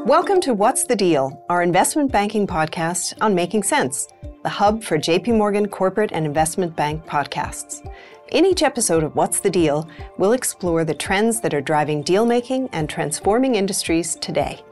Welcome to What's the Deal, our investment banking podcast on Making Sense, the hub for JP Morgan corporate and investment bank podcasts. In each episode of What's the Deal, we'll explore the trends that are driving deal-making and transforming industries today.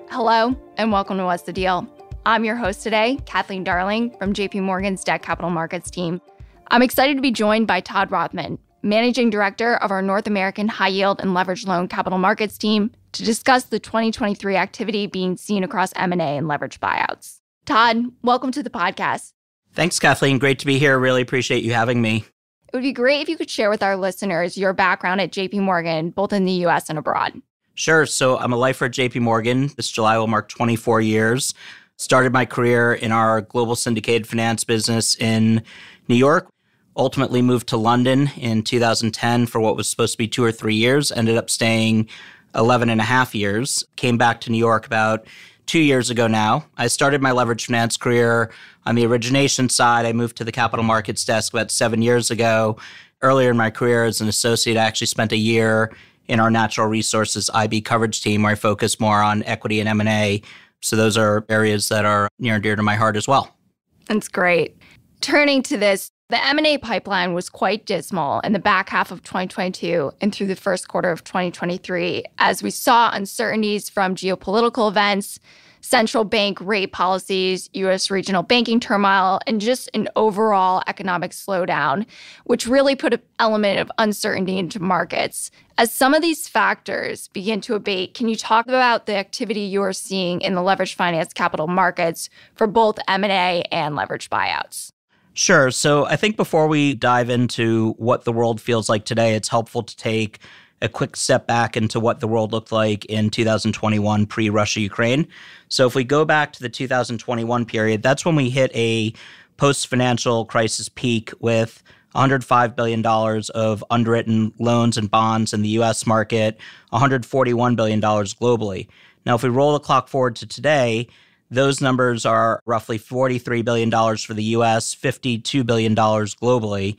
Hello, and welcome to What's the Deal. I'm your host today, Kathleen Darling from JP Morgan's Debt Capital Markets team. I'm excited to be joined by Todd Rothman, Managing Director of our North American High Yield and Leveraged Loan Capital Markets team, to discuss the 2023 activity being seen across M&A and leveraged buyouts. Todd, welcome to the podcast. Thanks, Kathleen. Great to be here. Really appreciate you having me. It would be great if you could share with our listeners your background at JP Morgan, both in the U.S. and abroad. Sure. So I'm a lifer at JP Morgan. This July will mark 24 years. Started my career in our global syndicated finance business in New York. Ultimately moved to London in 2010 for what was supposed to be 2 or 3 years. Ended up staying 11 and a half years. Came back to New York about 2 years ago now. I started my leveraged finance career on the origination side. I moved to the capital markets desk about 7 years ago. Earlier in my career as an associate, I actually spent a year in our natural resources IB coverage team where I focus more on equity and M&A. So those are areas that are near and dear to my heart as well. That's great. Turning to this, the M&A pipeline was quite dismal in the back half of 2022 and through the first quarter of 2023, as we saw uncertainties from geopolitical events, central bank rate policies, U.S. regional banking turmoil, and just an overall economic slowdown, which really put an element of uncertainty into markets. As some of these factors begin to abate, can you talk about the activity you are seeing in the leveraged finance capital markets for both M&A and leveraged buyouts? Sure. So I think before we dive into what the world feels like today, it's helpful to take a quick step back into what the world looked like in 2021 pre-Russia-Ukraine. So if we go back to the 2021 period, that's when we hit a post-financial crisis peak with $105 billion of underwritten loans and bonds in the U.S. market, $141 billion globally. Now, if we roll the clock forward to today, those numbers are roughly $43 billion for the U.S., $52 billion globally.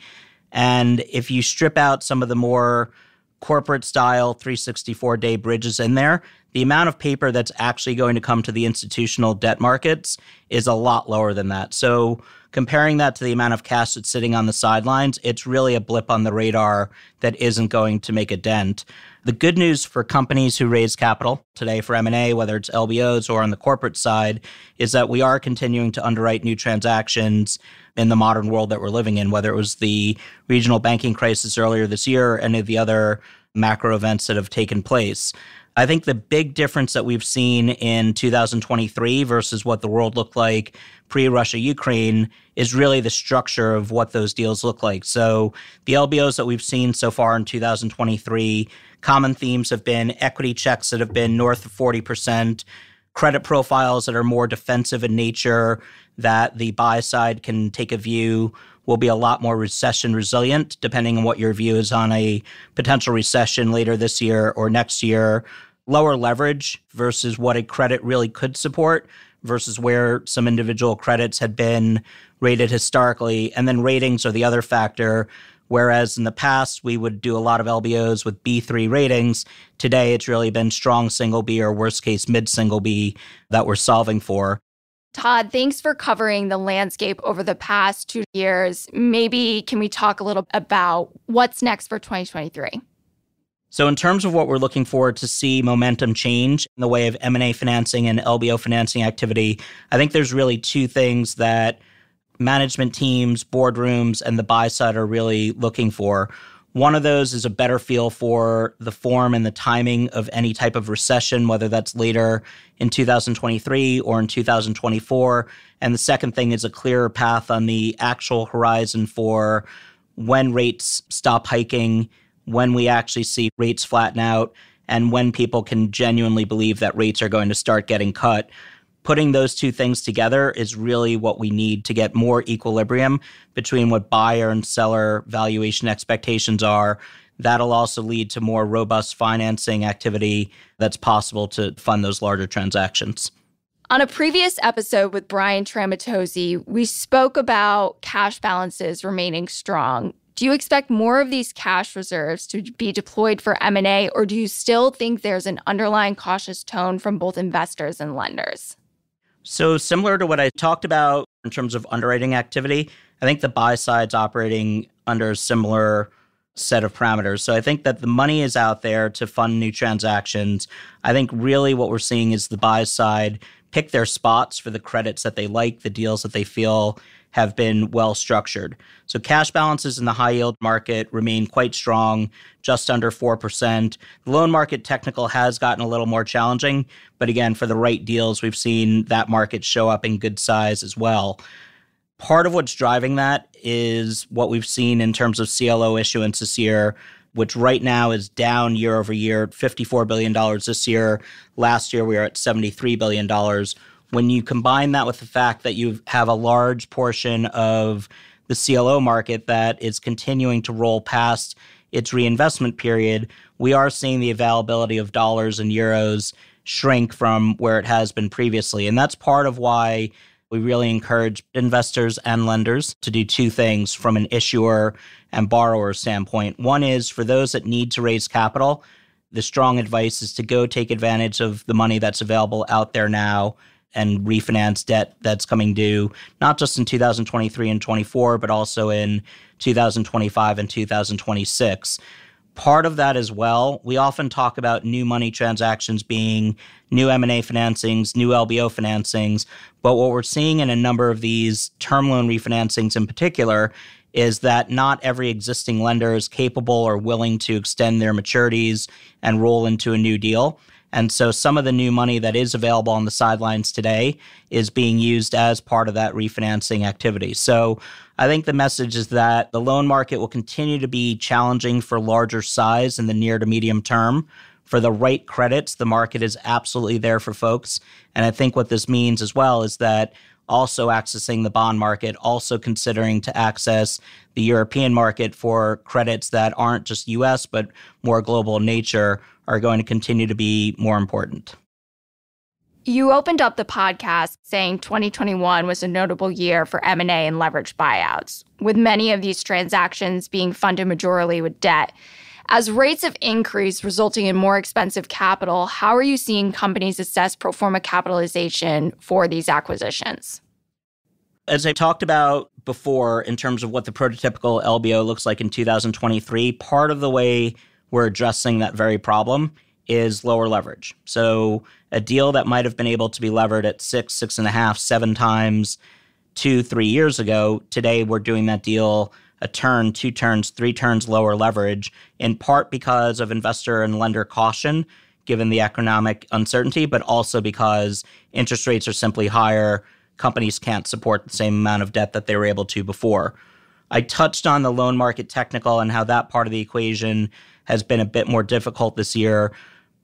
And if you strip out some of the more corporate-style 364-day bridges in there, the amount of paper that's actually going to come to the institutional debt markets is a lot lower than that. So comparing that to the amount of cash that's sitting on the sidelines, it's really a blip on the radar that isn't going to make a dent. The good news for companies who raise capital today for M&A, whether it's LBOs or on the corporate side, is that we are continuing to underwrite new transactions in the modern world that we're living in, whether it was the regional banking crisis earlier this year or any of the other macro events that have taken place. I think the big difference that we've seen in 2023 versus what the world looked like pre-Russia-Ukraine is really the structure of what those deals look like. So the LBOs that we've seen so far in 2023, common themes have been equity checks that have been north of 40%, credit profiles that are more defensive in nature, that the buy side can take a view will be a lot more recession resilient, depending on what your view is on a potential recession later this year or next year. Lower leverage versus what a credit really could support versus where some individual credits had been rated historically. And then ratings are the other factor. Whereas in the past, we would do a lot of LBOs with B3 ratings. Today, it's really been strong single B or worst case mid-single B that we're solving for. Todd, thanks for covering the landscape over the past 2 years. Maybe can we talk a little about what's next for 2023? So in terms of what we're looking for to see momentum change in the way of M&A financing and LBO financing activity, I think there's really two things that management teams, boardrooms, and the buy side are really looking for. One of those is a better feel for the form and the timing of any type of recession, whether that's later in 2023 or in 2024. And the second thing is a clearer path on the actual horizon for when rates stop hiking, when we actually see rates flatten out, and when people can genuinely believe that rates are going to start getting cut. Putting those two things together is really what we need to get more equilibrium between what buyer and seller valuation expectations are. That'll also lead to more robust financing activity that's possible to fund those larger transactions. On a previous episode with Brian Tramatozzi, we spoke about cash balances remaining strong. Do you expect more of these cash reserves to be deployed for M&A, or do you still think there's an underlying cautious tone from both investors and lenders? So similar to what I talked about in terms of underwriting activity, I think the buy side's operating under a similar set of parameters. So I think that the money is out there to fund new transactions. I think really what we're seeing is the buy side pick their spots for the credits that they like, the deals that they feel have been well structured. So cash balances in the high yield market remain quite strong, just under 4%. The loan market technical has gotten a little more challenging, but again, for the right deals, we've seen that market show up in good size as well. Part of what's driving that is what we've seen in terms of CLO issuance this year, which right now is down year over year, $54 billion this year. Last year, we were at $73 billion. When you combine that with the fact that you have a large portion of the CLO market that is continuing to roll past its reinvestment period, we are seeing the availability of dollars and euros shrink from where it has been previously. And that's part of why we really encourage investors and lenders to do two things from an issuer and borrower standpoint. One is for those that need to raise capital, the strong advice is to go take advantage of the money that's available out there now and refinance debt that's coming due, not just in 2023 and 24, but also in 2025 and 2026. Part of that as well, we often talk about new money transactions being new M&A financings, new LBO financings, but what we're seeing in a number of these term loan refinancings in particular is that not every existing lender is capable or willing to extend their maturities and roll into a new deal. And so some of the new money that is available on the sidelines today is being used as part of that refinancing activity. So I think the message is that the loan market will continue to be challenging for larger size in the near to medium term. For the right credits, the market is absolutely there for folks. And I think what this means as well is that also accessing the bond market, also considering to access the European market for credits that aren't just US, but more global in nature, are going to continue to be more important. You opened up the podcast saying 2021 was a notable year for M&A and leveraged buyouts, with many of these transactions being funded majorly with debt. As rates have increased, resulting in more expensive capital, how are you seeing companies assess pro forma capitalization for these acquisitions? As I talked about before, in terms of what the prototypical LBO looks like in 2023, part of the way we're addressing that very problem is lower leverage. So a deal that might have been able to be levered at 6.5, 7 times 2-3 years ago, today we're doing that deal a turn, 2 turns, 3 turns lower leverage, in part because of investor and lender caution, given the economic uncertainty, but also because interest rates are simply higher. Companies can't support the same amount of debt that they were able to before. I touched on the loan market technical and how that part of the equation has been a bit more difficult this year.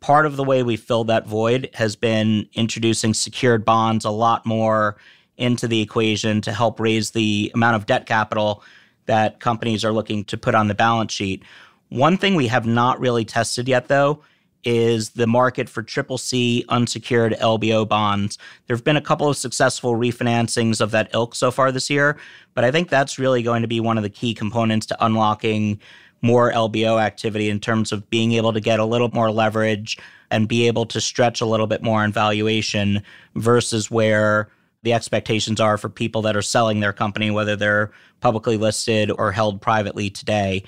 Part of the way we filled that void has been introducing secured bonds a lot more into the equation to help raise the amount of debt capital that companies are looking to put on the balance sheet. One thing we have not really tested yet, though, is the market for CCC unsecured LBO bonds. There have been a couple of successful refinancings of that ilk so far this year, but I think that's really going to be one of the key components to unlocking more LBO activity in terms of being able to get a little more leverage and be able to stretch a little bit more on valuation versus where the expectations are for people that are selling their company, whether they're publicly listed or held privately today.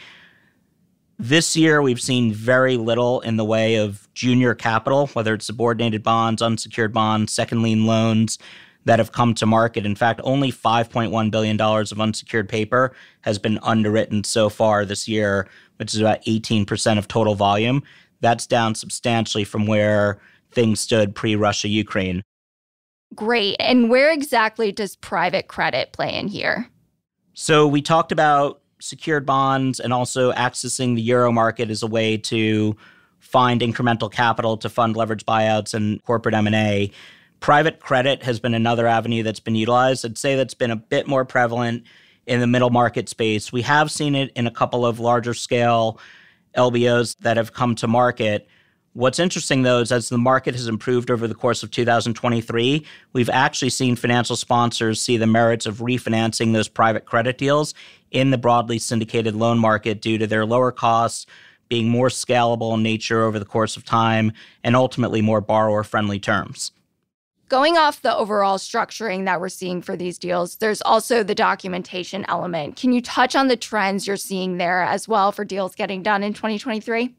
This year, we've seen very little in the way of junior capital, whether it's subordinated bonds, unsecured bonds, second lien loans that have come to market. In fact, only $5.1 billion of unsecured paper has been underwritten so far this year, which is about 18% of total volume. That's down substantially from where things stood pre-Russia-Ukraine. Great. And where exactly does private credit play in here? So we talked about secured bonds and also accessing the Euro market as a way to find incremental capital to fund leveraged buyouts and corporate M&A. Private credit has been another avenue that's been utilized. I'd say that's been a bit more prevalent in the middle market space. We have seen it in a couple of larger scale LBOs that have come to market. What's interesting, though, is as the market has improved over the course of 2023, we've actually seen financial sponsors see the merits of refinancing those private credit deals in the broadly syndicated loan market due to their lower costs, being more scalable in nature over the course of time, and ultimately more borrower-friendly terms. Going off the overall structuring that we're seeing for these deals, there's also the documentation element. Can you touch on the trends you're seeing there as well for deals getting done in 2023?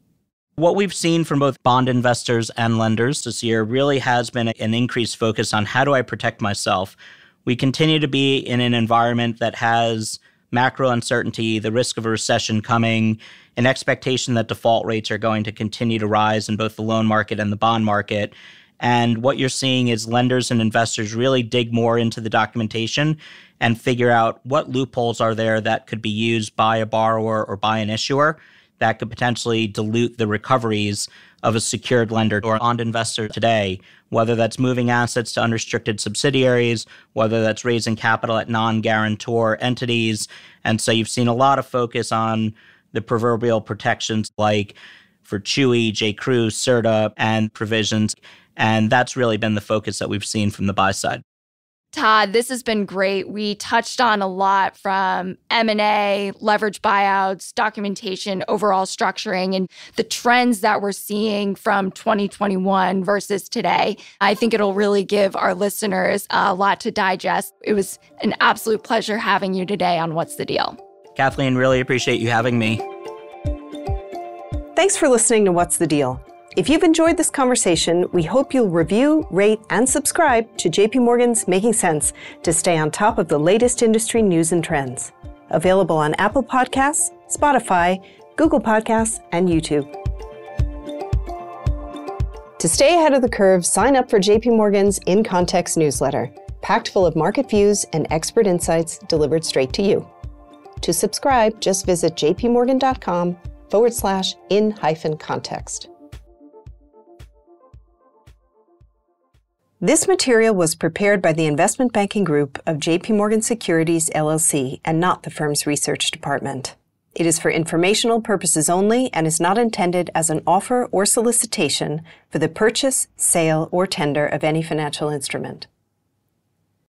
What we've seen from both bond investors and lenders this year really has been an increased focus on how do I protect myself. We continue to be in an environment that has macro uncertainty, the risk of a recession coming, an expectation that default rates are going to continue to rise in both the loan market and the bond market. And what you're seeing is lenders and investors really dig more into the documentation and figure out what loopholes are there that could be used by a borrower or by an issuer that could potentially dilute the recoveries of a secured lender or bond investor today, whether that's moving assets to unrestricted subsidiaries, whether that's raising capital at non-guarantor entities. And so you've seen a lot of focus on the proverbial protections like for Chewy, J.Crew, CERTA, and provisions. And that's really been the focus that we've seen from the buy side. Todd, this has been great. We touched on a lot from M&A, leverage buyouts, documentation, overall structuring, and the trends that we're seeing from 2021 versus today. I think it'll really give our listeners a lot to digest. It was an absolute pleasure having you today on What's the Deal? Kathleen, really appreciate you having me. Thanks for listening to What's the Deal? If you've enjoyed this conversation, we hope you'll review, rate, and subscribe to JP Morgan's Making Sense to stay on top of the latest industry news and trends. Available on Apple Podcasts, Spotify, Google Podcasts, and YouTube. To stay ahead of the curve, sign up for JP Morgan's In Context newsletter, packed full of market views and expert insights delivered straight to you. To subscribe, just visit jpmorgan.com/in-context. This material was prepared by the Investment Banking Group of JP Morgan Securities, LLC, and not the firm's research department. It is for informational purposes only and is not intended as an offer or solicitation for the purchase, sale, or tender of any financial instrument.